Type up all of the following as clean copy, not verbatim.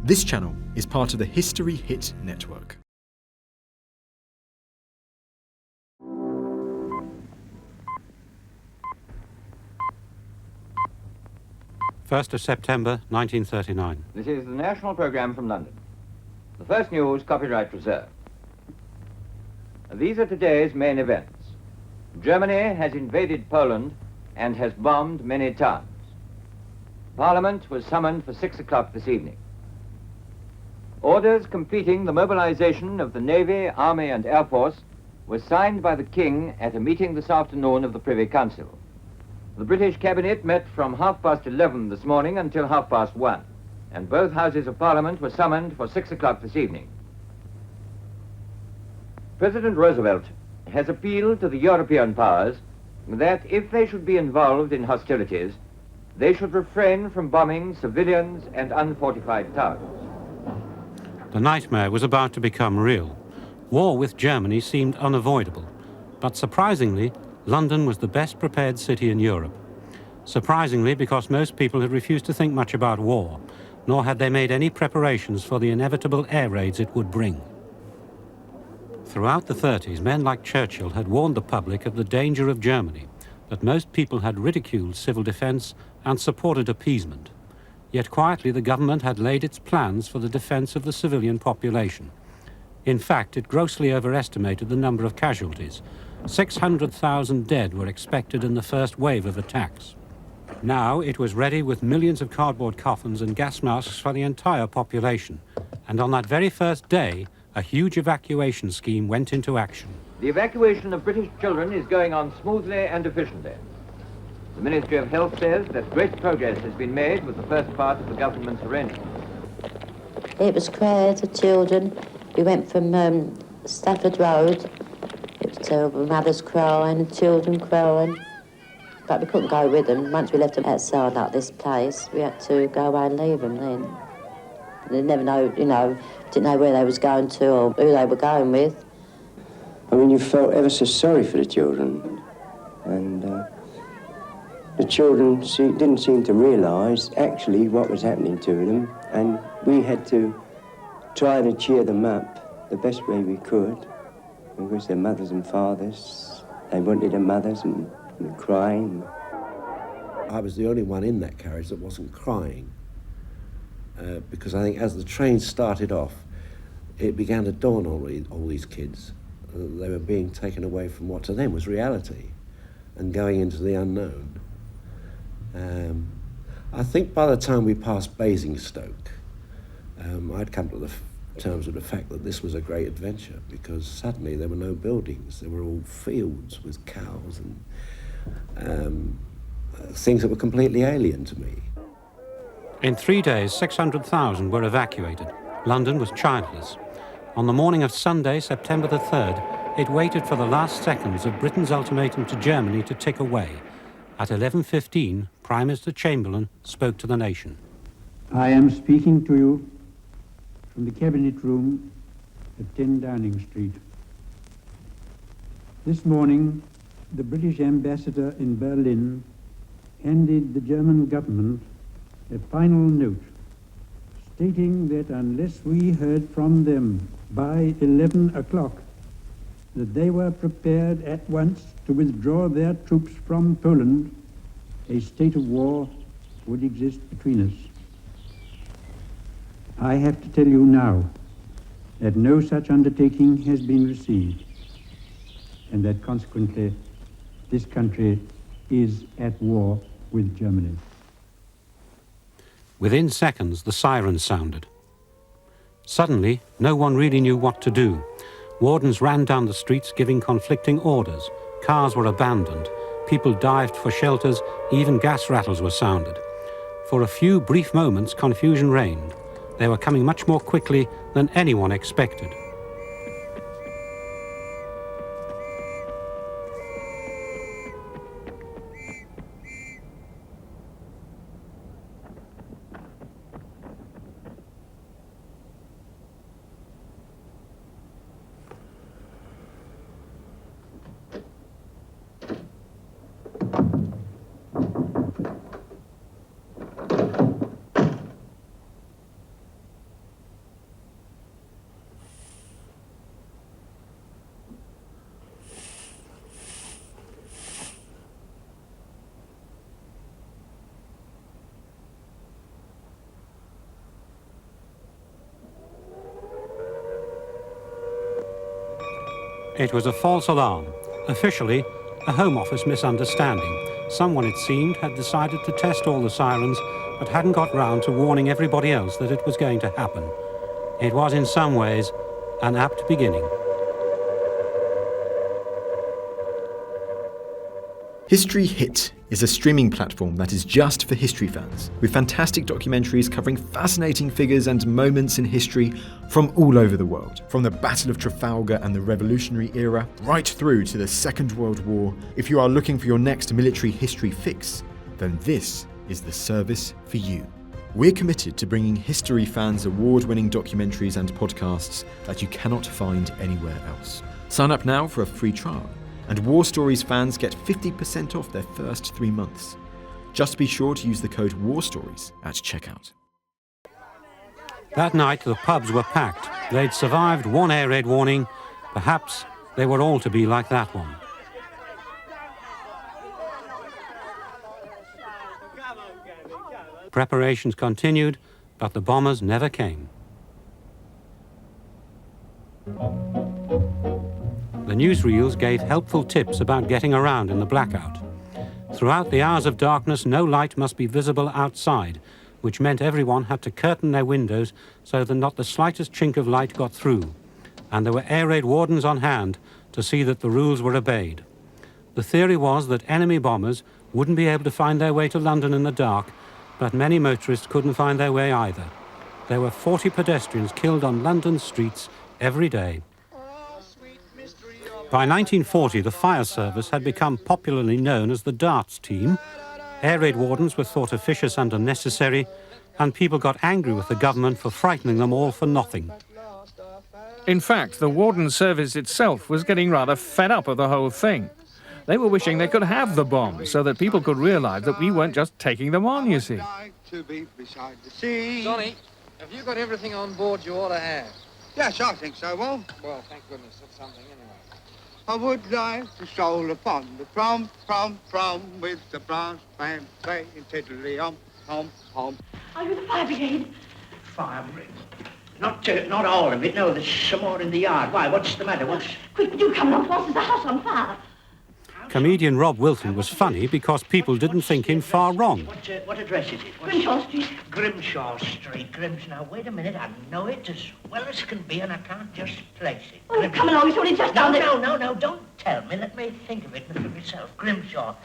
This channel is part of the History Hit network. First of September 1939. This is the national programme from London. The first news, copyright reserved. These are today's main events. Germany has invaded Poland and has bombed many towns. Parliament was summoned for 6 o'clock this evening. Orders completing the mobilization of the Navy, Army and Air Force were signed by the King at a meeting this afternoon of the Privy Council. The British Cabinet met from 11:30 this morning until 1:30, and both Houses of Parliament were summoned for 6 o'clock this evening. President Roosevelt has appealed to the European powers that if they should be involved in hostilities, they should refrain from bombing civilians and unfortified towns. The nightmare was about to become real. War with Germany seemed unavoidable, but surprisingly, London was the best prepared city in Europe. Surprisingly, because most people had refused to think much about war, nor had they made any preparations for the inevitable air raids it would bring. Throughout the 30s, men like Churchill had warned the public of the danger of Germany, that most people had ridiculed civil defence and supported appeasement. Yet quietly the government had laid its plans for the defence of the civilian population. In fact, it grossly overestimated the number of casualties. 600,000 dead were expected in the first wave of attacks. Now it was ready with millions of cardboard coffins and gas masks for the entire population. And on that very first day, a huge evacuation scheme went into action. The evacuation of British children is going on smoothly and efficiently. The Ministry of Health says that great progress has been made with the first part of the government's arrangement. It was crowds of children. We went from Stafford Road. It was terrible. Mothers crying and children crying. But we couldn't go with them. Once we left them outside like this place, we had to go away and leave them then. They never know, didn't know where they was going to or who they were going with. I mean, you felt ever so sorry for the children. And the children didn't seem to realise actually what was happening to them. And we had to try to cheer them up the best way we could. Because their mothers and fathers, they wanted their mothers and crying. I was the only one in that carriage that wasn't crying. Because I think as the train started off, it began to dawn on all these kids. They were being taken away from what to them was reality and going into the unknown. I think by the time we passed Basingstoke, I'd come to terms with the fact that this was a great adventure because suddenly there were no buildings, there were all fields with cows and things that were completely alien to me. In 3 days, 600,000 were evacuated. London was childless. On the morning of Sunday, September the 3rd, it waited for the last seconds of Britain's ultimatum to Germany to tick away. At 11:15, Prime Minister Chamberlain spoke to the nation. I am speaking to you from the Cabinet Room at 10 Downing Street. This morning, the British ambassador in Berlin handed the German government a final note stating that unless we heard from them by 11 o'clock, that they were prepared at once to withdraw their troops from Poland, a state of war would exist between us. I have to tell you now that no such undertaking has been received, and that consequently this country is at war with Germany. Within seconds, the sirens sounded. Suddenly, no one really knew what to do. Wardens ran down the streets giving conflicting orders. Cars were abandoned. People dived for shelters. Even gas rattles were sounded. For a few brief moments, confusion reigned. They were coming much more quickly than anyone expected. It was a false alarm. Officially, a Home Office misunderstanding. Someone, it seemed, had decided to test all the sirens, but hadn't got round to warning everybody else that it was going to happen. It was, in some ways, an apt beginning. History Hit is a streaming platform that is just for history fans, with fantastic documentaries covering fascinating figures and moments in history from all over the world. From the Battle of Trafalgar and the Revolutionary era, right through to the Second World War. If you are looking for your next military history fix, then this is the service for you. We're committed to bringing history fans award-winning documentaries and podcasts that you cannot find anywhere else. Sign up now for a free trial, and War Stories fans get 50% off their first 3 months. Just be sure to use the code WARSTORIES at checkout. That night the pubs were packed. They'd survived one air raid warning. Perhaps they were all to be like that one. Preparations continued, but the bombers never came. The newsreels gave helpful tips about getting around in the blackout. Throughout the hours of darkness, no light must be visible outside, which meant everyone had to curtain their windows so that not the slightest chink of light got through. And there were air raid wardens on hand to see that the rules were obeyed. The theory was that enemy bombers wouldn't be able to find their way to London in the dark, but many motorists couldn't find their way either. There were 40 pedestrians killed on London's streets every day. By 1940, the fire service had become popularly known as the darts team. Air raid wardens were thought officious and unnecessary, and people got angry with the government for frightening them all for nothing. In fact, the warden service itself was getting rather fed up of the whole thing. They were wishing they could have the bombs so that people could realise that we weren't just taking them on, you see. Johnny, have you got everything on board you ought to have? Yes, I think so, Well, thank goodness, that's something anyway. I would like to stroll upon the prom, with the brass band playing tiddly hom. Are you the fire brigade? Fire brigade? Not all of it, no, there's some more in the yard. Why, what's the matter? Quick, do come along, there's a house on fire. Comedian Rob Wilton was funny because people didn't think him far wrong. What address is it? Grimshaw Street. Grimshaw Street. Now, wait a minute. I know it as well as can be, and I can't just place it. Oh, come along, it's only just down there. No, don't tell me. Let me think of it for myself. Grimshaw.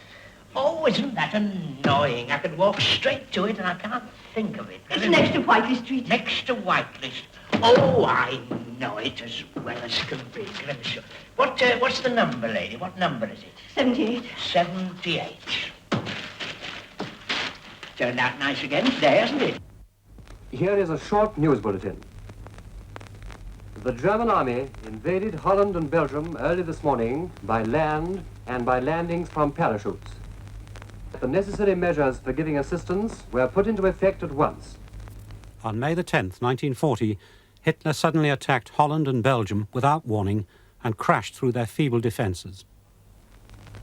Oh, isn't that annoying? I could walk straight to it, and I can't think of it. It's next to Whiteley Street. Next to Whiteley Street. Oh, I know it as well as can be, Grimshaw. What's the number, lady? What number is it? 78. 78. Turned out nice again today, hasn't it? Here is a short news bulletin. The German army invaded Holland and Belgium early this morning by land and by landings from parachutes. The necessary measures for giving assistance were put into effect at once. On May the 10th, 1940, Hitler suddenly attacked Holland and Belgium without warning and crashed through their feeble defences.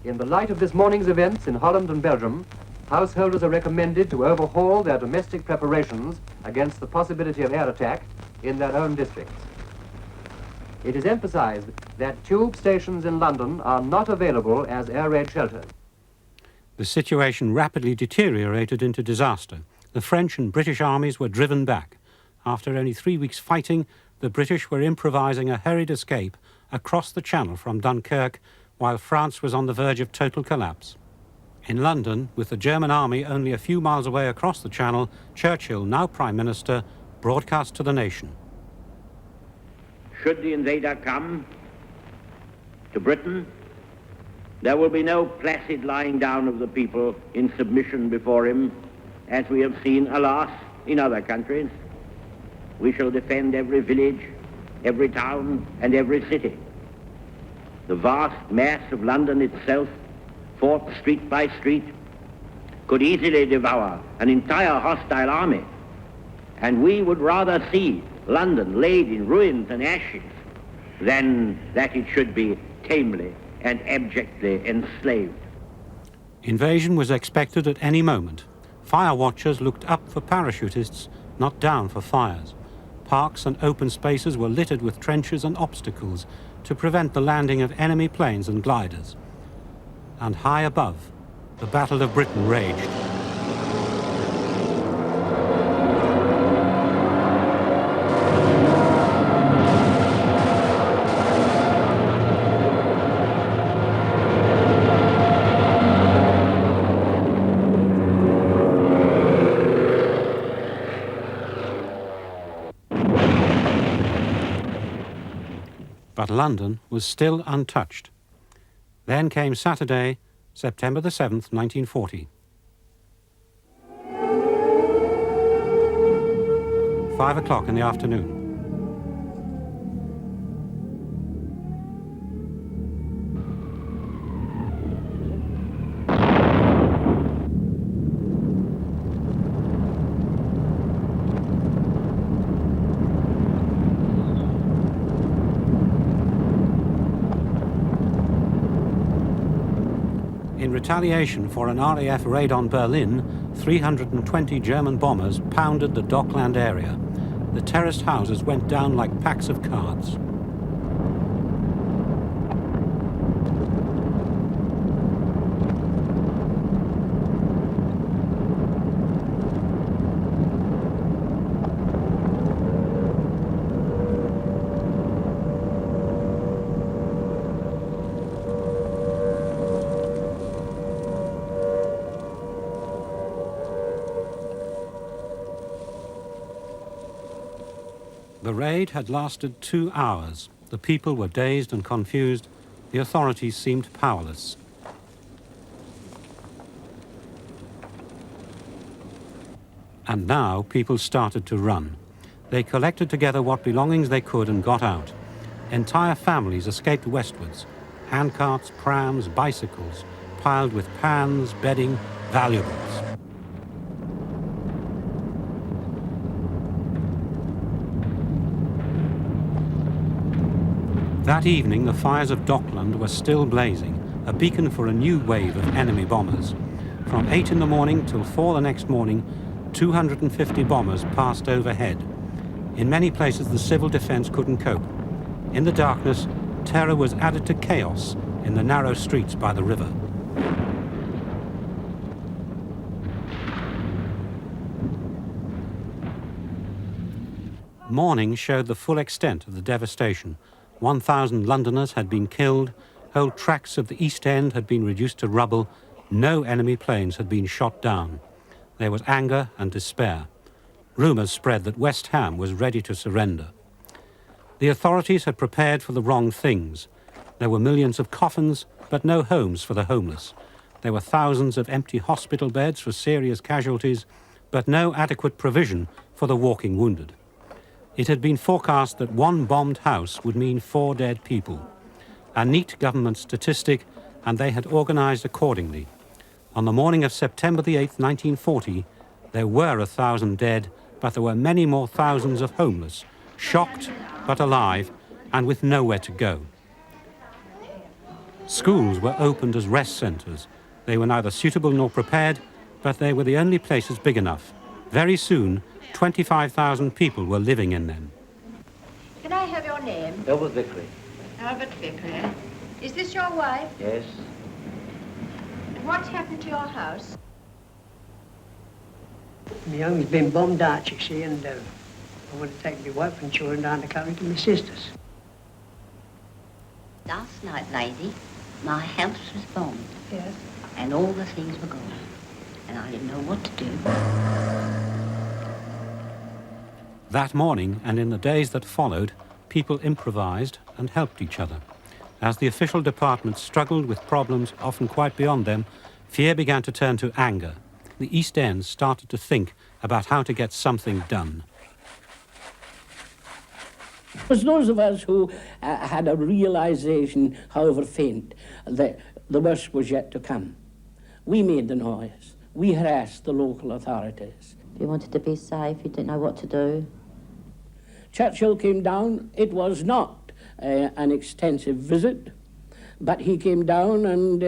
In the light of this morning's events in Holland and Belgium, householders are recommended to overhaul their domestic preparations against the possibility of air attack in their own districts. It is emphasized that tube stations in London are not available as air raid shelters. The situation rapidly deteriorated into disaster. The French and British armies were driven back. After only 3 weeks fighting, the British were improvising a hurried escape across the Channel from Dunkirk, while France was on the verge of total collapse. In London, with the German army only a few miles away across the Channel, Churchill, now Prime Minister, broadcast to the nation. Should the invader come to Britain, there will be no placid lying down of the people in submission before him, as we have seen, alas, in other countries. We shall defend every village, every town, and every city. The vast mass of London itself, fought street by street, could easily devour an entire hostile army, and we would rather see London laid in ruins and ashes than that it should be tamely and abjectly enslaved. Invasion was expected at any moment. Fire watchers looked up for parachutists, not down for fires. Parks and open spaces were littered with trenches and obstacles to prevent the landing of enemy planes and gliders. And high above, the Battle of Britain raged. But London was still untouched. Then came Saturday, September the 7th, 1940. 5 o'clock in the afternoon. In retaliation for an RAF raid on Berlin, 320 German bombers pounded the Dockland area. The terraced houses went down like packs of cards. The raid had lasted 2 hours. The people were dazed and confused. The authorities seemed powerless. And now people started to run. They collected together what belongings they could and got out. Entire families escaped westwards. Handcarts, prams, bicycles, piled with pans, bedding, valuables. That evening, the fires of Dockland were still blazing, a beacon for a new wave of enemy bombers. From 8 in the morning till 4 the next morning, 250 bombers passed overhead. In many places, the civil defense couldn't cope. In the darkness, terror was added to chaos in the narrow streets by the river. Morning showed the full extent of the devastation. 1,000 Londoners had been killed, whole tracts of the East End had been reduced to rubble, no enemy planes had been shot down. There was anger and despair. Rumours spread that West Ham was ready to surrender. The authorities had prepared for the wrong things. There were millions of coffins, but no homes for the homeless. There were thousands of empty hospital beds for serious casualties, but no adequate provision for the walking wounded. It had been forecast that one bombed house would mean 4 dead people. A neat government statistic, and they had organised accordingly. On the morning of September the 8th, 1940, there were 1,000 dead, but there were many more thousands of homeless, shocked but alive, and with nowhere to go. Schools were opened as rest centres. They were neither suitable nor prepared, but they were the only places big enough. Very soon, 25,000 people were living in them. Can I have your name? Albert Vickery. Albert Vickery. Is this your wife? Yes. And what's happened to your house? My home's been bombed out, you see, and I want to take my wife and children down the country to my sister's. Last night, lady, my house was bombed. Yes. And all the things were gone. And I didn't know what to do. That morning, and in the days that followed, people improvised and helped each other. As the official departments struggled with problems often quite beyond them, fear began to turn to anger. The East End started to think about how to get something done. It was those of us who had a realisation, however faint, that the worst was yet to come. We made the noise. We harassed the local authorities. If you wanted to be safe, you didn't know what to do. Churchill came down. It was not an extensive visit, but he came down and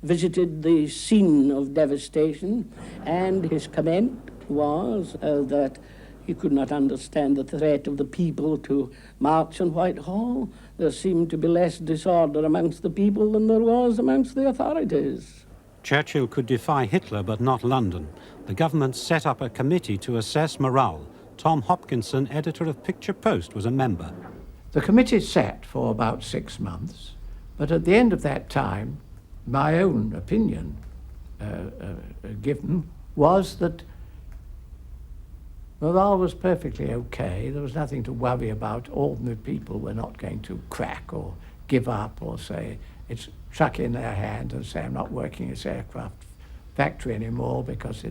visited the scene of devastation, and his comment was that He could not understand the threat of the people to march on Whitehall. There seemed to be less disorder amongst the people than there was amongst the authorities. Churchill could defy Hitler, but not London. The government set up a committee to assess morale. Tom Hopkinson, editor of Picture Post, was a member. The committee sat for about 6 months, but at the end of that time, my own opinion given was that morale was perfectly okay. There was nothing to worry about. Ordinary people were not going to crack or give up or say, it's chuck in their hand and say, I'm not working this aircraft factory anymore because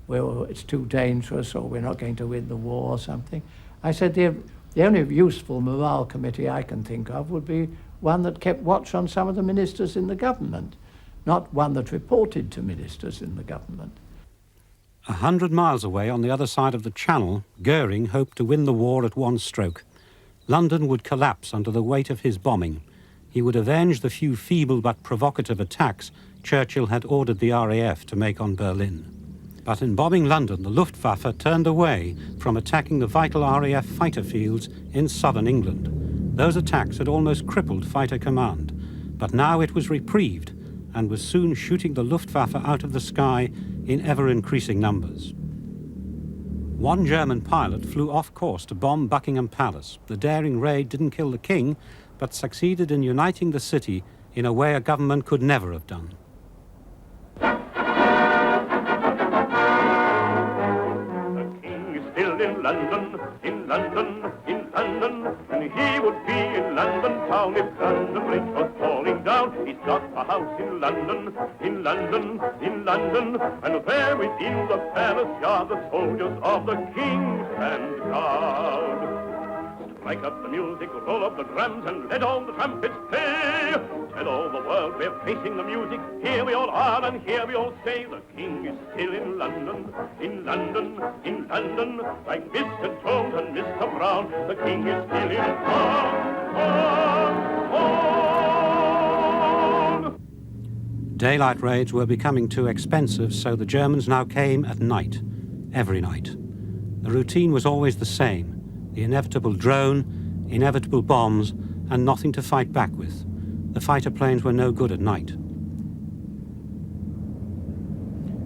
it's too dangerous or we're not going to win the war or something. I said the only useful morale committee I can think of would be one that kept watch on some of the ministers in the government, not one that reported to ministers in the government. 100 miles away on the other side of the Channel, Goering hoped to win the war at one stroke. London would collapse under the weight of his bombing. He would avenge the few feeble but provocative attacks Churchill had ordered the RAF to make on Berlin. But in bombing London, the Luftwaffe turned away from attacking the vital RAF fighter fields in southern England. Those attacks had almost crippled fighter command, but now it was reprieved and was soon shooting the Luftwaffe out of the sky in ever-increasing numbers. One German pilot flew off course to bomb Buckingham Palace. The daring raid didn't kill the king, but succeeded in uniting the city in a way a government could never have done. In London, in London, in London, and he would be in London town if London Bridge was falling down. He's got a house in London, in London, in London, and there within the palace yard the soldiers of the king stand guard. Strike up the music, roll up the drums, and let all the trumpets play. Tell all the world we're facing the music. Here we all are, and here we all stay. The king is still in London, in London, in London. Like Mr. Jones and Mr. Brown, the king is still in town. Daylight raids were becoming too expensive, so the Germans now came at night, every night. The routine was always the same. The inevitable drone, inevitable bombs, and nothing to fight back with. The fighter planes were no good at night.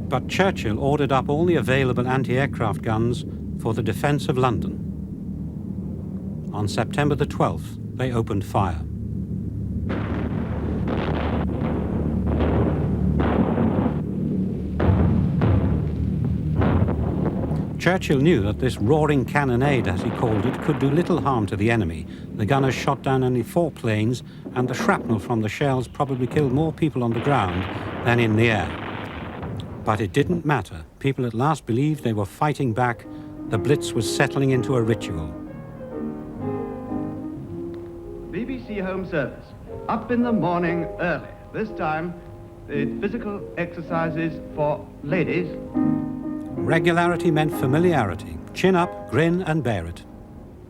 But Churchill ordered up all the available anti-aircraft guns for the defence of London. On September the 12th, they opened fire. Churchill knew that this roaring cannonade, as he called it, could do little harm to the enemy. The gunners shot down only 4 planes, and the shrapnel from the shells probably killed more people on the ground than in the air. But it didn't matter. People at last believed they were fighting back. The Blitz was settling into a ritual. BBC Home Service, up in the morning early. This time, the physical exercises for ladies. Regularity meant familiarity. Chin up, grin, and bear it.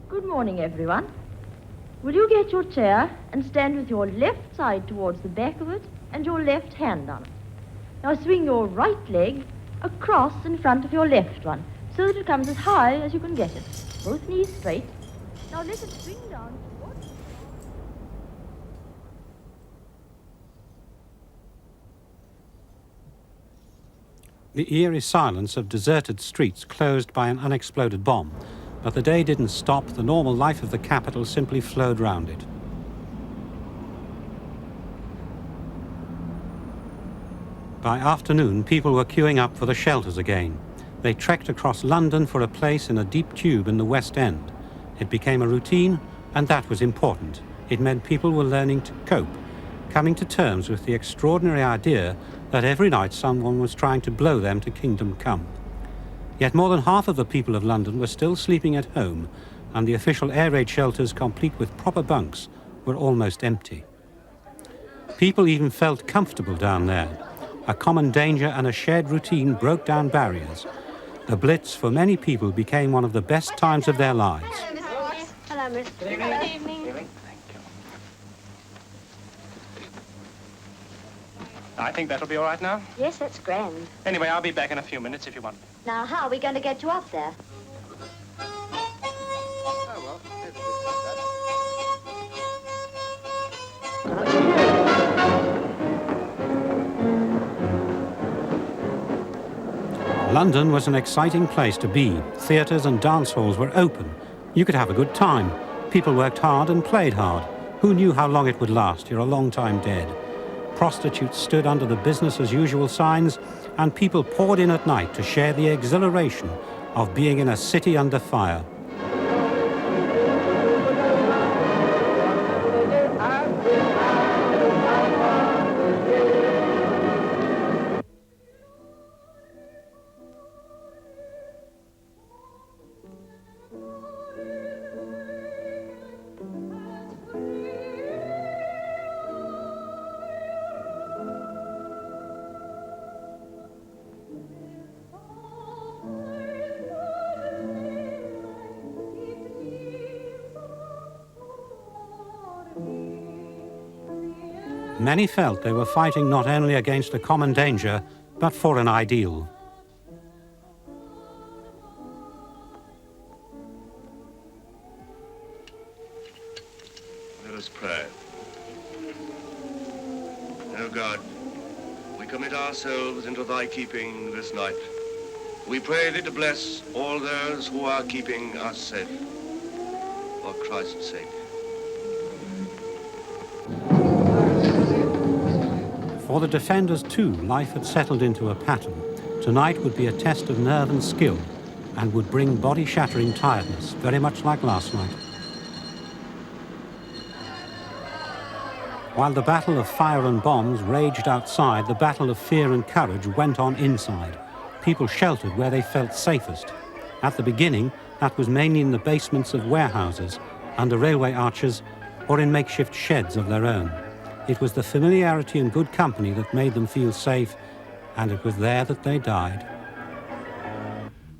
Good morning, everyone. Will you get your chair and stand with your left side towards the back of it and your left hand on it? Now swing your right leg across in front of your left one so that it comes as high as you can get it. Both knees straight. Now let it swing down towards... The eerie silence of deserted streets closed by an unexploded bomb, but the day didn't stop. The normal life of the capital simply flowed round it. By afternoon, people were queuing up for the shelters again. They trekked across London for a place in a deep tube in the West End. It became a routine, and that was important. It meant people were learning to cope, coming to terms with the extraordinary idea that every night someone was trying to blow them to kingdom come. Yet more than half of the people of London were still sleeping at home, and the official air raid shelters, complete with proper bunks, were almost empty. People even felt comfortable down there. A common danger and a shared routine broke down barriers. The Blitz, for many people, became one of the best times of their lives. Hello, Miss. Good evening. Good evening. I think that'll be all right now. Yes, that's grand. Anyway, I'll be back in a few minutes if you want. Now, how are we going to get you up there? London was an exciting place to be. Theatres and dance halls were open. You could have a good time. People worked hard and played hard. Who knew how long it would last? You're a long time dead. Prostitutes stood under the business as usual signs, and people poured in at night to share the exhilaration of being in a city under fire. Many felt they were fighting not only against a common danger, but for an ideal. Let us pray. O God, we commit ourselves into thy keeping this night. We pray thee to bless all those who are keeping us safe. For Christ's sake. For the defenders too, life had settled into a pattern. Tonight would be a test of nerve and skill, and would bring body-shattering tiredness, very much like last night. While the battle of fire and bombs raged outside, the battle of fear and courage went on inside. People sheltered where they felt safest. At the beginning, that was mainly in the basements of warehouses, under railway arches, or in makeshift sheds of their own. It was the familiarity and good company that made them feel safe, and it was there that they died.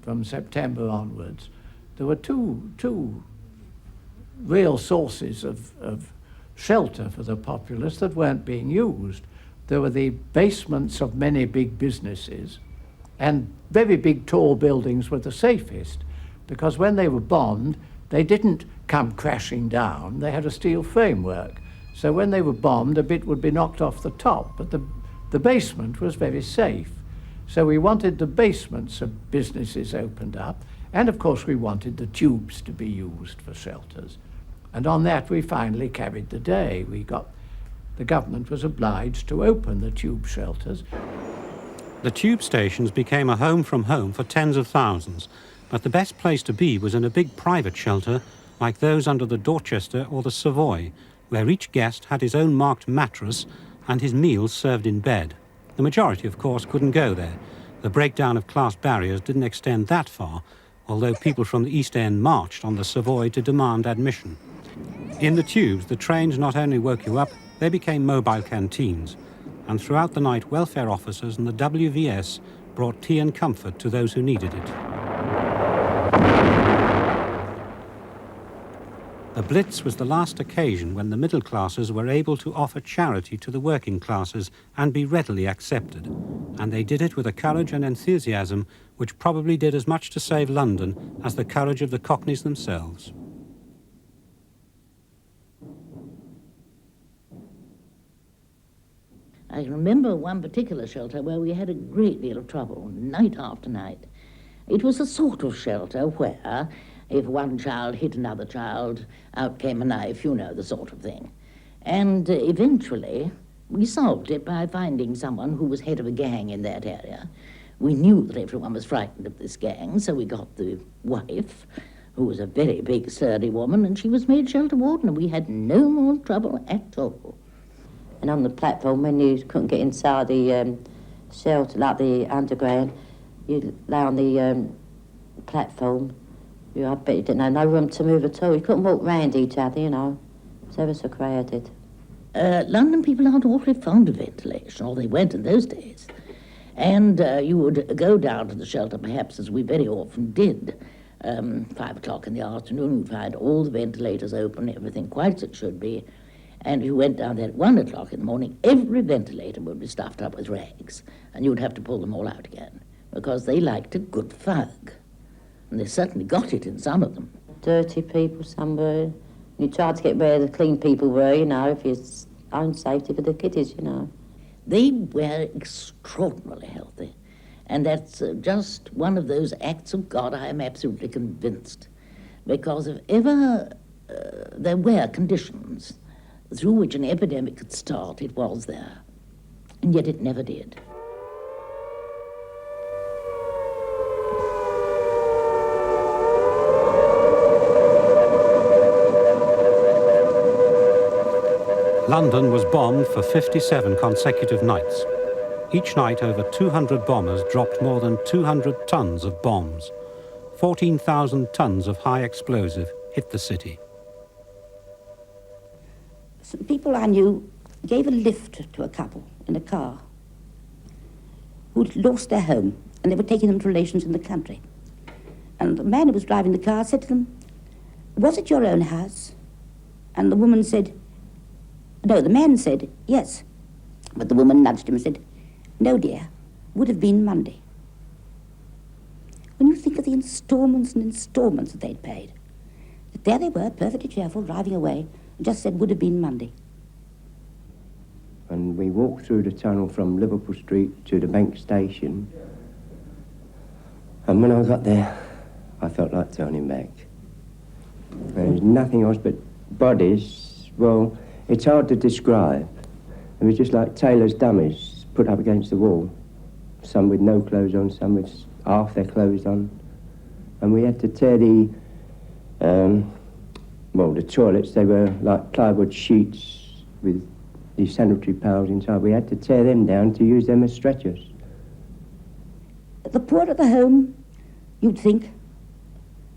From September onwards, there were two real sources of shelter for the populace that weren't being used. There were the basements of many big businesses, and very big tall buildings were the safest, because when they were bombed, they didn't come crashing down. They had a steel framework. So when they were bombed, a bit would be knocked off the top, but the basement was very safe. So we wanted the basements of businesses opened up, and of course we wanted the tubes to be used for shelters. And on that we finally carried the day. The government was obliged to open the tube shelters. The tube stations became a home from home for tens of thousands, but the best place to be was in a big private shelter like those under the Dorchester or the Savoy, where each guest had his own marked mattress and his meals served in bed. The majority, of course, couldn't go there. The breakdown of class barriers didn't extend that far, although people from the East End marched on the Savoy to demand admission. In the tubes, the trains not only woke you up, they became mobile canteens, and throughout the night welfare officers and the WVS brought tea and comfort to those who needed it. The Blitz was the last occasion when the middle classes were able to offer charity to the working classes and be readily accepted. And they did it with a courage and enthusiasm which probably did as much to save London as the courage of the Cockneys themselves. I remember one particular shelter where we had a great deal of trouble, night after night. It was a sort of shelter where, if one child hit another child, out came a knife, you know, the sort of thing. And eventually, we solved it by finding someone who was head of a gang in that area. We knew that everyone was frightened of this gang, so we got the wife, who was a very big, sturdy woman, and she was made shelter warden, and we had no more trouble at all. And on the platform, when you couldn't get inside the shelter, like the underground, you lay on the platform. I bet you didn't have no room to move at all. You couldn't walk round each other, you know. It was ever so crowded. London people aren't awfully fond of ventilation, or they weren't in those days. And you would go down to the shelter, perhaps, as we very often did, 5 o'clock in the afternoon. You'd find all the ventilators open, everything quite as it should be. And if you went down there at 1 o'clock in the morning, every ventilator would be stuffed up with rags, and you'd have to pull them all out again, because they liked a good fug. And they certainly got it in some of them. Dirty people somewhere. You tried to get where the clean people were, you know, if your own safety for the kiddies, you know. They were extraordinarily healthy. And that's just one of those acts of God, I am absolutely convinced. Because if ever there were conditions through which an epidemic could start, it was there. And yet it never did. London was bombed for 57 consecutive nights. Each night, over 200 bombers dropped more than 200 tons of bombs. 14,000 tons of high explosive hit the city. Some people I knew gave a lift to a couple in a car who'd lost their home, and they were taking them to relations in the country. And the man who was driving the car said to them, "Was it your own house?" And the woman said, no, the man said, "Yes." But the woman nudged him and said, "No, dear, would have been Monday." When you think of the instalments and instalments that they'd paid, that there they were, perfectly cheerful, driving away, and just said, "Would have been Monday." And we walked through the tunnel from Liverpool Street to the Bank Station. And when I got there, I felt like turning back. There was nothing else but bodies. Well, it's hard to describe. It was just like tailor's dummies put up against the wall. Some with no clothes on, some with half their clothes on. And we had to tear the toilets, they were like plywood sheets with these sanitary pails inside. We had to tear them down to use them as stretchers. The poorer the home, you'd think,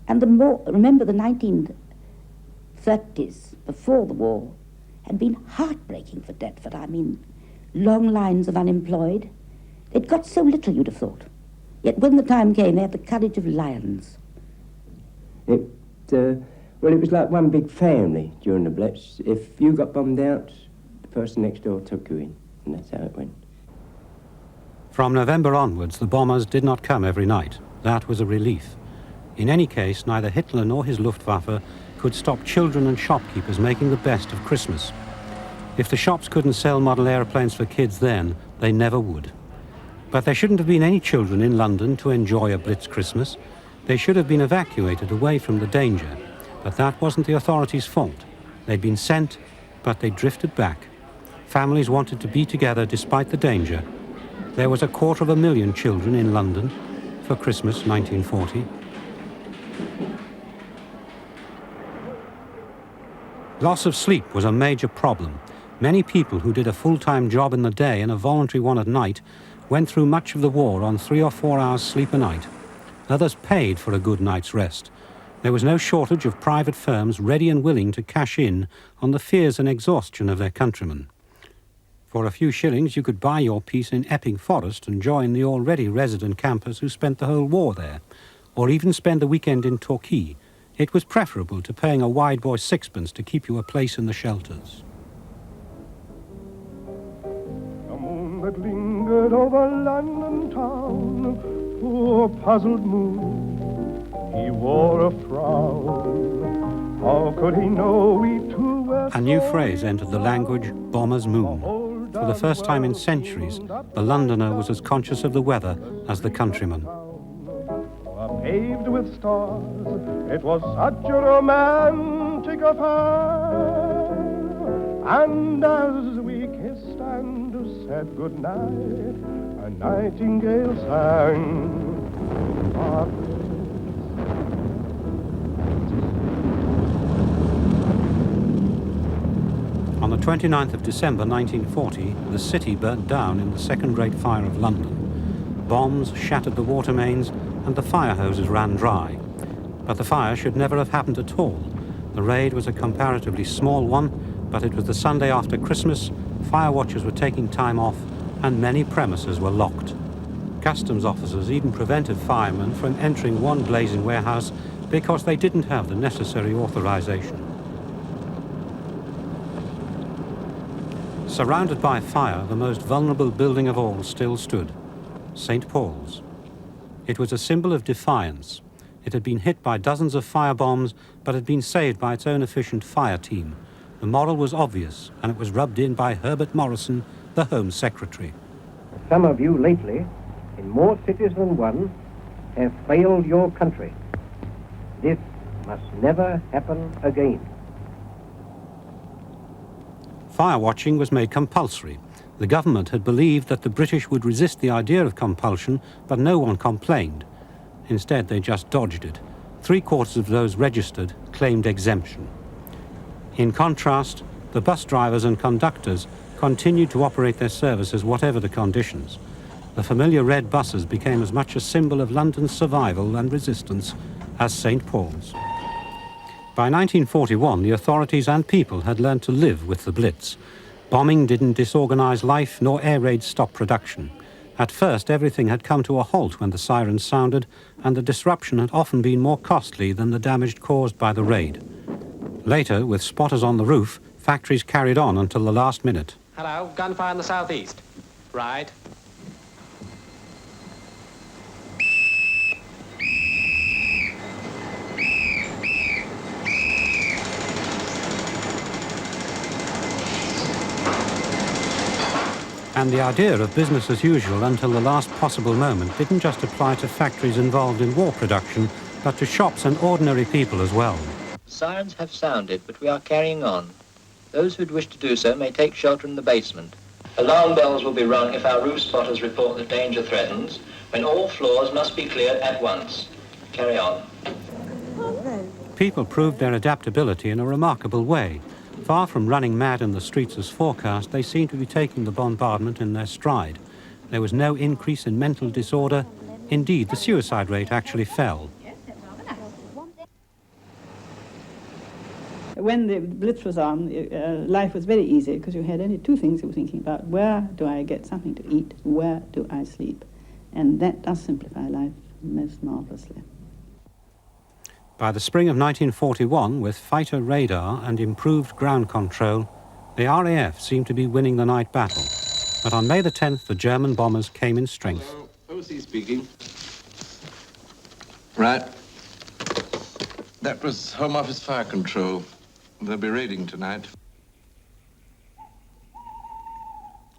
and the more, remember the 1930s, before the war, had been heartbreaking for Deptford. I mean, long lines of unemployed. They'd got so little, you'd have thought. Yet when the time came, they had the courage of lions. It was like one big family during the Blitz. If you got bombed out, the person next door took you in, and that's how it went. From November onwards, the bombers did not come every night. That was a relief. In any case, neither Hitler nor his Luftwaffe could stop children and shopkeepers making the best of Christmas. If the shops couldn't sell model aeroplanes for kids then, they never would. But there shouldn't have been any children in London to enjoy a Blitz Christmas. They should have been evacuated away from the danger. But that wasn't the authorities' fault. They'd been sent, but they drifted back. Families wanted to be together despite the danger. There was 250,000 children in London for Christmas 1940. Loss of sleep was a major problem. Many people who did a full-time job in the day and a voluntary one at night went through much of the war on 3 or 4 hours sleep a night. Others paid for a good night's rest. There was no shortage of private firms ready and willing to cash in on the fears and exhaustion of their countrymen. For a few shillings you could buy your piece in Epping Forest and join the already resident campers who spent the whole war there, or even spend the weekend in Torquay. It was preferable to paying a wide boy sixpence to keep you a place in the shelters. The moon that lingered over London town, poor puzzled moon, he wore a frown. How could he know we two were... A new phrase entered the language, bomber's moon. For the first time in centuries, the Londoner was as conscious of the weather as the countryman. Paved with stars, it was such a romantic affair. And as we kissed and said goodnight, a nightingale sang. On the 29th of December 1940, the city burnt down in the second Great Fire of London. Bombs shattered the water mains and the fire hoses ran dry. But the fire should never have happened at all. The raid was a comparatively small one, but it was the Sunday after Christmas, fire watchers were taking time off, and many premises were locked. Customs officers even prevented firemen from entering one blazing warehouse because they didn't have the necessary authorization. Surrounded by fire, the most vulnerable building of all still stood, St. Paul's. It was a symbol of defiance. It had been hit by dozens of firebombs, but had been saved by its own efficient fire team. The moral was obvious, and it was rubbed in by Herbert Morrison, the Home Secretary. Some of you lately in more cities than one, have failed your country. This must never happen again. Fire watching was made compulsory. The government had believed that the British would resist the idea of compulsion, but no one complained. Instead, they just dodged it. 3/4 of those registered claimed exemption. In contrast, the bus drivers and conductors continued to operate their services whatever the conditions. The familiar red buses became as much a symbol of London's survival and resistance as St. Paul's. By 1941, the authorities and people had learned to live with the Blitz. Bombing didn't disorganize life, nor air raids stop production. At first, everything had come to a halt when the sirens sounded, and the disruption had often been more costly than the damage caused by the raid. Later, with spotters on the roof, factories carried on until the last minute. Hello, gunfire in the southeast. Right. And the idea of business as usual until the last possible moment didn't just apply to factories involved in war production, but to shops and ordinary people as well. Sirens have sounded, but we are carrying on. Those who'd wish to do so may take shelter in the basement. Alarm bells will be rung if our roof spotters report that danger threatens, when all floors must be cleared at once. Carry on. People proved their adaptability in a remarkable way. Far from running mad in the streets as forecast, they seemed to be taking the bombardment in their stride. There was no increase in mental disorder. Indeed, the suicide rate actually fell. When the Blitz was on, life was very easy because you had only two things you were thinking about. Where do I get something to eat? Where do I sleep? And that does simplify life most marvelously. By the spring of 1941, with fighter radar and improved ground control, the RAF seemed to be winning the night battle. But on May the 10th, the German bombers came in strength. Hello, OC speaking. Right. That was Home Office Fire Control. They'll be raiding tonight.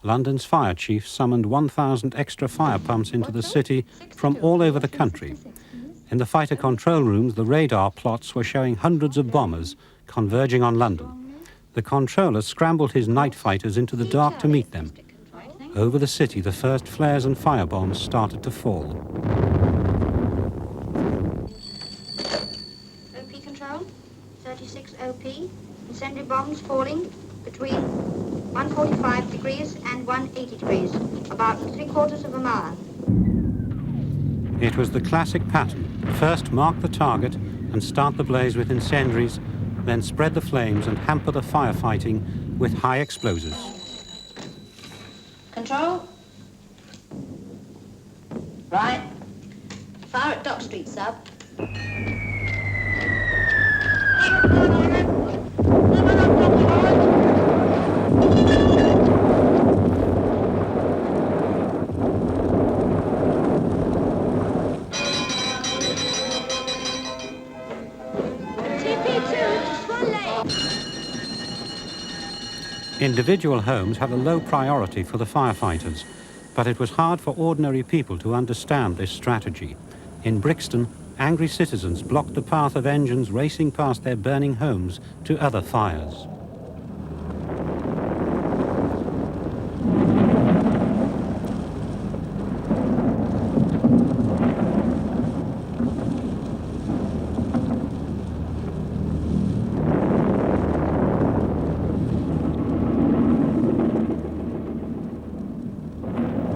London's fire chief summoned 1,000 extra fire pumps into the city from all over the country. In the fighter control rooms, the radar plots were showing hundreds of bombers converging on London. The controller scrambled his night fighters into the dark to meet them. Over the city, the first flares and firebombs started to fall. OP control, 36 OP. Incendiary bombs falling between 145 degrees and 180 degrees, about 3/4 of a mile. It was the classic pattern. First mark the target and start the blaze with incendiaries, then spread the flames and hamper the firefighting with high explosives. Control. Right. Fire at Dock Street, sub. Individual homes had a low priority for the firefighters, but it was hard for ordinary people to understand this strategy. In Brixton, angry citizens blocked the path of engines racing past their burning homes to other fires.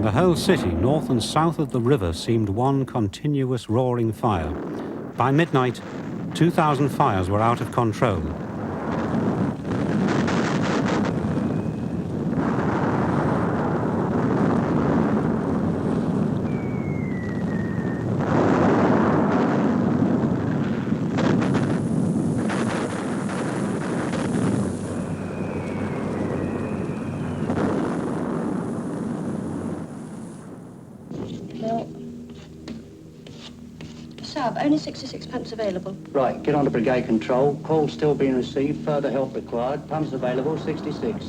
The whole city, north and south of the river, seemed one continuous roaring fire. By midnight, 2,000 fires were out of control. Sub, only 66 pumps available. Right, get on to brigade control. Call still being received. Further help required. Pumps available, 66.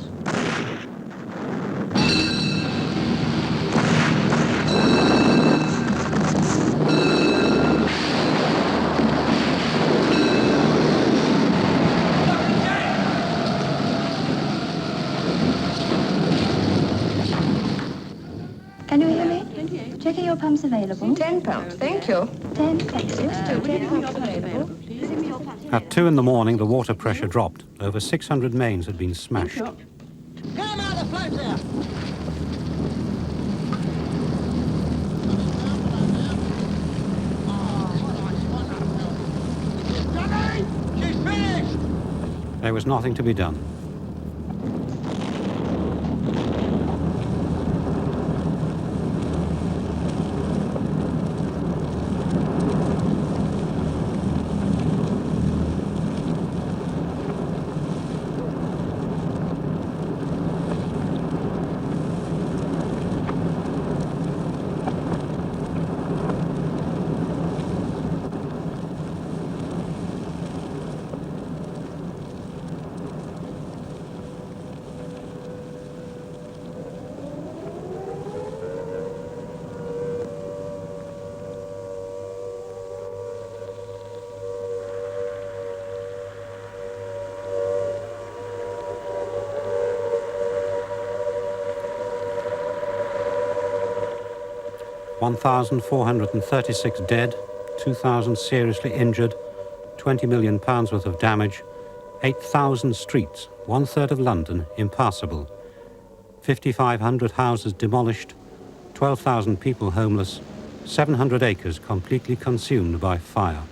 your pumps available? £10, thank you. 10, thank you. Will you give me your pumps available? At 2 in the morning, the water pressure dropped. Over 600 mains had been smashed. Come out of the float there! She's finished! There was nothing to be done. £1,436 dead, 2,000 seriously injured, £20 million worth of damage, 8,000 streets, 1/3 of London, impassable, 5,500 houses demolished, 12,000 people homeless, 700 acres completely consumed by fire.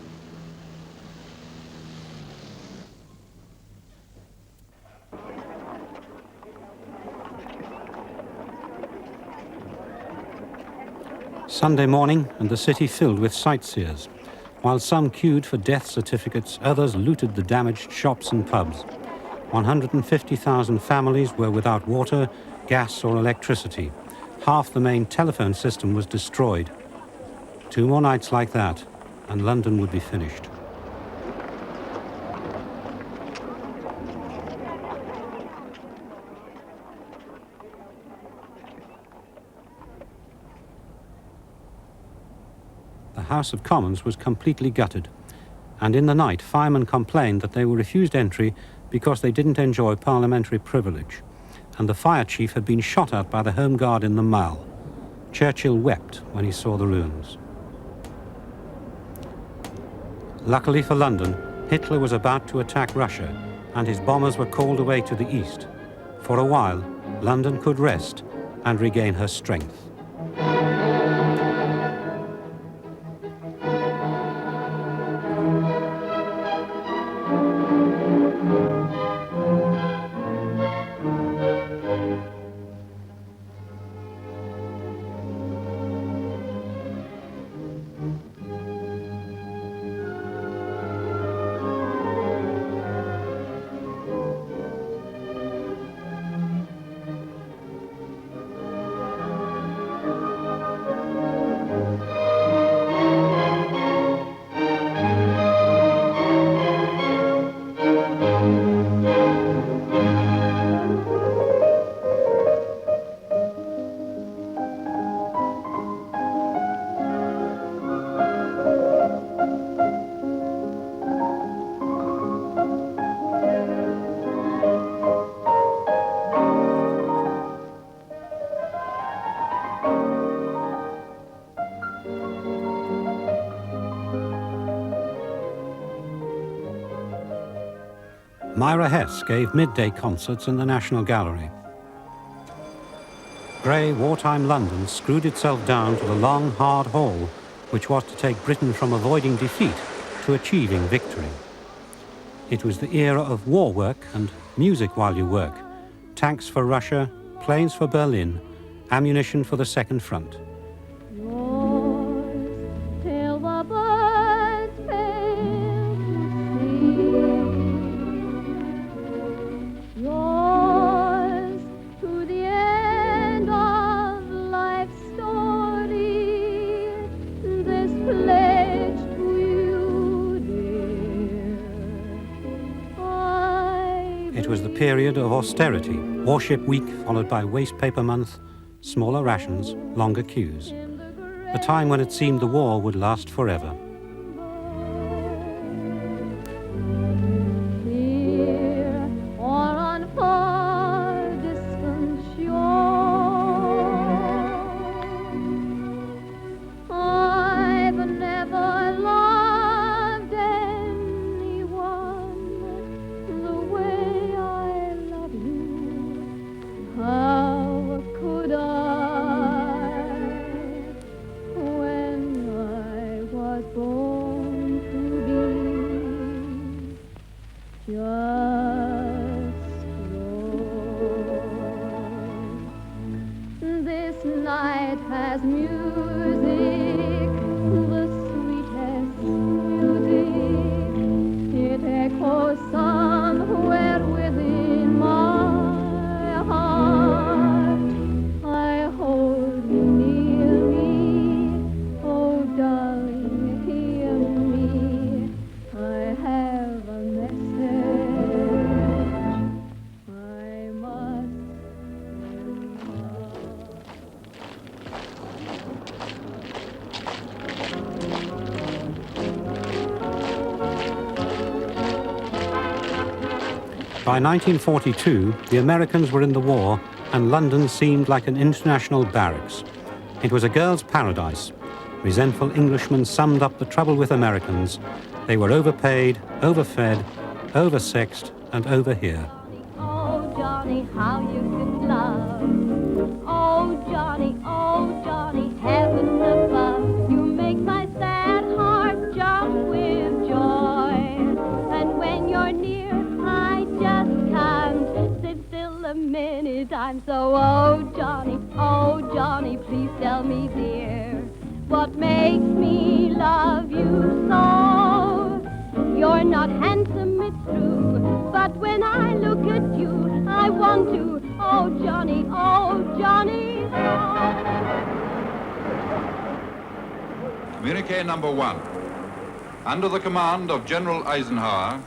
Sunday morning, and the city filled with sightseers. While some queued for death certificates, others looted the damaged shops and pubs. 150,000 families were without water, gas or electricity. Half the main telephone system was destroyed. 2 more nights like that, and London would be finished. The House of Commons was completely gutted, and in the night firemen complained that they were refused entry because they didn't enjoy parliamentary privilege, and the fire chief had been shot at by the Home Guard in the Mall. Churchill wept when he saw the ruins. Luckily for London, Hitler was about to attack Russia, and his bombers were called away to the east. For a while, London could rest and regain her strength. Myra Hess gave midday concerts in the National Gallery. Grey, wartime London screwed itself down to the long, hard haul which was to take Britain from avoiding defeat to achieving victory. It was the era of war work and music while you work, tanks for Russia, planes for Berlin, ammunition for the Second Front. It was the period of austerity, Warship Week followed by Waste Paper Month, smaller rations, longer queues. A time when it seemed the war would last forever. This night has music, the sweetest music. It echoes somewhere within my heart. I hold you near me, oh darling, hear me. I have a message I must. By 1942, the Americans were in the war and London seemed like an international barracks. It was a girl's paradise. Resentful Englishmen summed up the trouble with Americans. They were overpaid, overfed, oversexed, and over here. Oh, Johnny, how you could love. Oh, Johnny, heaven above. You make my sad heart jump with joy. And when you're near, I just can't sit still a minute. I'm so, oh, Johnny, please tell me, dear, what makes me love you so? You're not handsome, it's true, but when I look at you, I want to, oh, Johnny, Communique number 1. Under the command of General Eisenhower,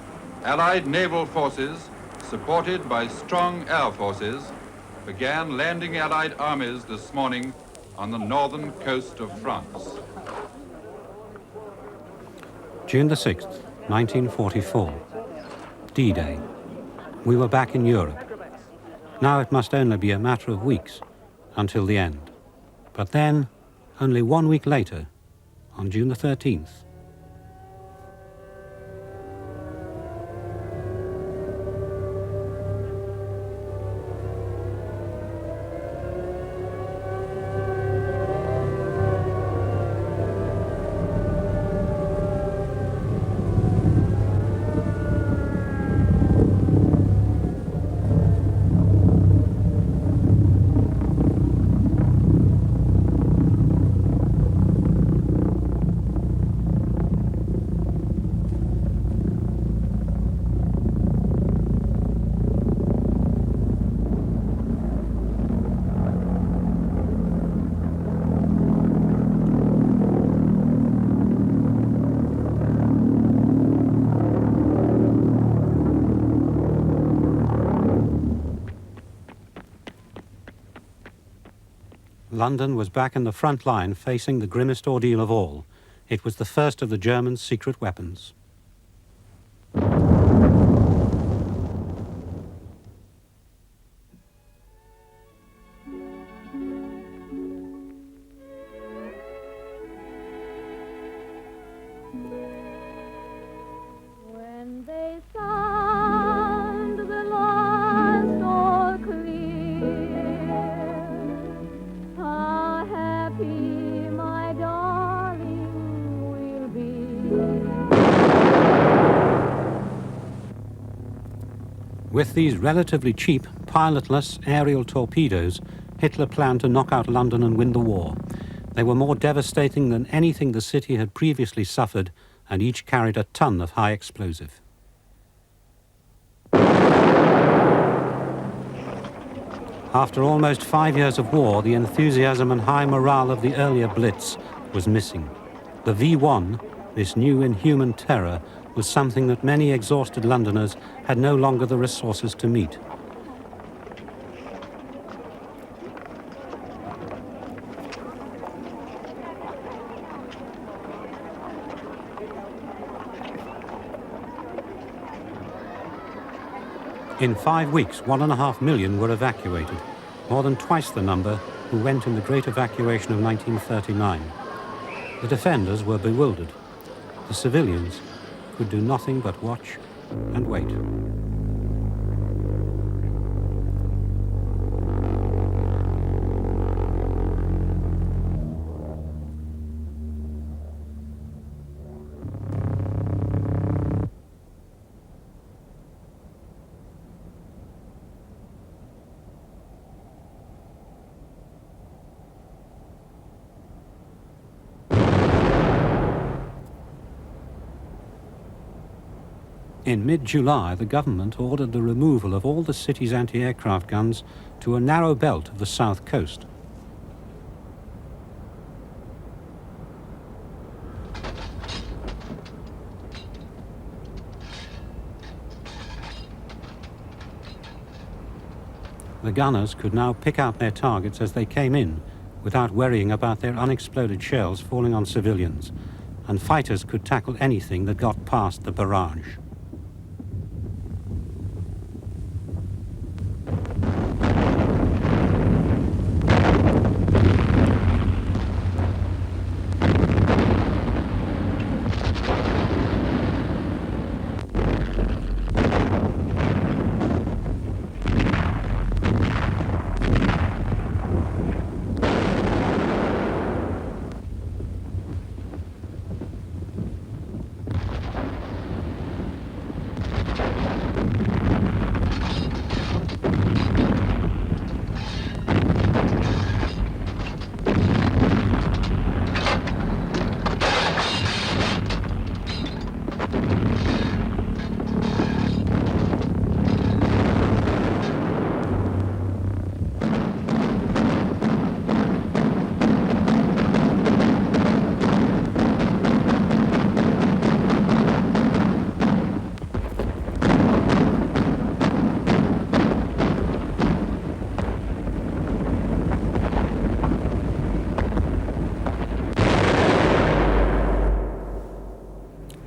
Allied naval forces, supported by strong air forces, began landing Allied armies this morning on the northern coast of France. June the 6th, 1944. D-Day. We were back in Europe. Now it must only be a matter of weeks until the end. But then, only 1 week later, on June the 13th, London was back in the front line facing the grimmest ordeal of all. It was the first of the Germans' secret weapons. When they sound the last all clear, how happy my darling will be. With these relatively cheap, pilotless aerial torpedoes, Hitler planned to knock out London and win the war. They were more devastating than anything the city had previously suffered, and each carried a ton of high explosive. After almost 5 years of war, the enthusiasm and high morale of the earlier Blitz was missing. The V1, this new inhuman terror, was something that many exhausted Londoners had no longer the resources to meet. In 5 weeks, 1.5 million were evacuated, more than twice the number who went in the Great Evacuation of 1939. The defenders were bewildered. The civilians could do nothing but watch and wait. In mid-July, the government ordered the removal of all the city's anti-aircraft guns to a narrow belt of the south coast. The gunners could now pick out their targets as they came in without worrying about their unexploded shells falling on civilians, and fighters could tackle anything that got past the barrage.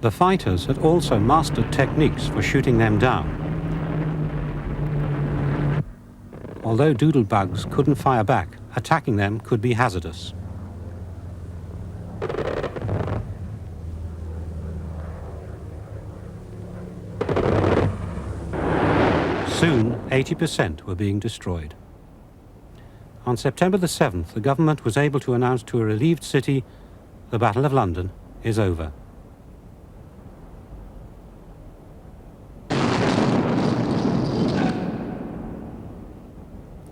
The fighters had also mastered techniques for shooting them down. Although doodlebugs couldn't fire back, attacking them could be hazardous. Soon, 80% were being destroyed. On September the 7th, the government was able to announce to a relieved city, the Battle of London is over.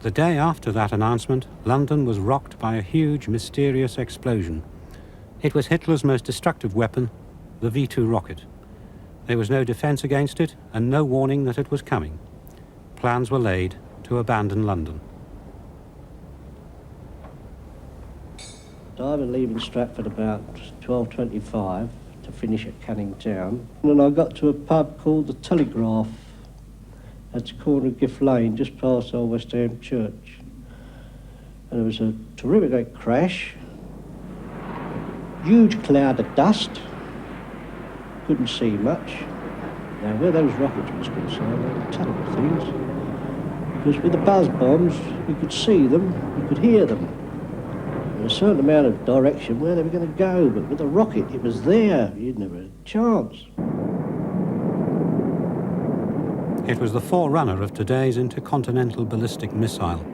The day after that announcement, London was rocked by a huge, mysterious explosion. It was Hitler's most destructive weapon, the V2 rocket. There was no defense against it and no warning that it was coming. Plans were laid to abandon London. I was leaving Stratford about 12:25 to finish at Canning Town. And I got to a pub called the Telegraph. At the corner of Gift Lane, just past Old West Ham Church. And there was a terrific crash, huge cloud of dust, couldn't see much. Now where those rockets was concerned, they were terrible things. Because with the buzz bombs, you could see them, you could hear them. There was a certain amount of direction where they were going to go, but with the rocket, it was there, you'd never had a chance. It was the forerunner of today's intercontinental ballistic missile.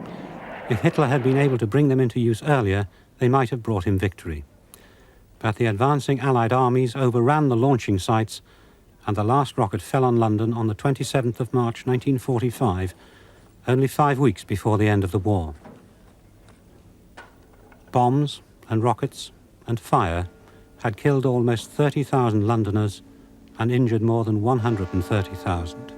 If Hitler had been able to bring them into use earlier, they might have brought him victory. But the advancing Allied armies overran the launching sites, and the last rocket fell on London on the 27th of March 1945, only 5 weeks before the end of the war. Bombs and rockets and fire had killed almost 30,000 Londoners and injured more than 130,000.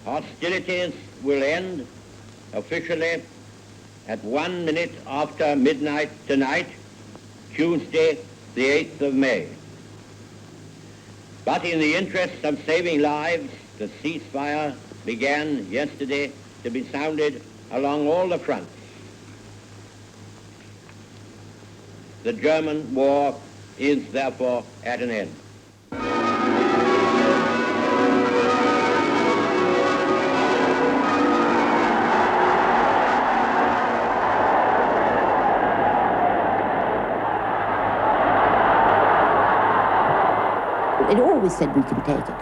Hostilities will end officially at 1 minute after midnight tonight, Tuesday, the 8th of May. But in the interest of saving lives, the ceasefire began yesterday to be sounded along all the fronts. The German war is therefore at an end. It always said we can take it.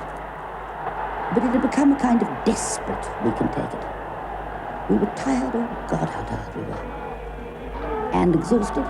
But it had become a kind of desperate we can take it. We were tired, oh God, how tired we were. And exhausted.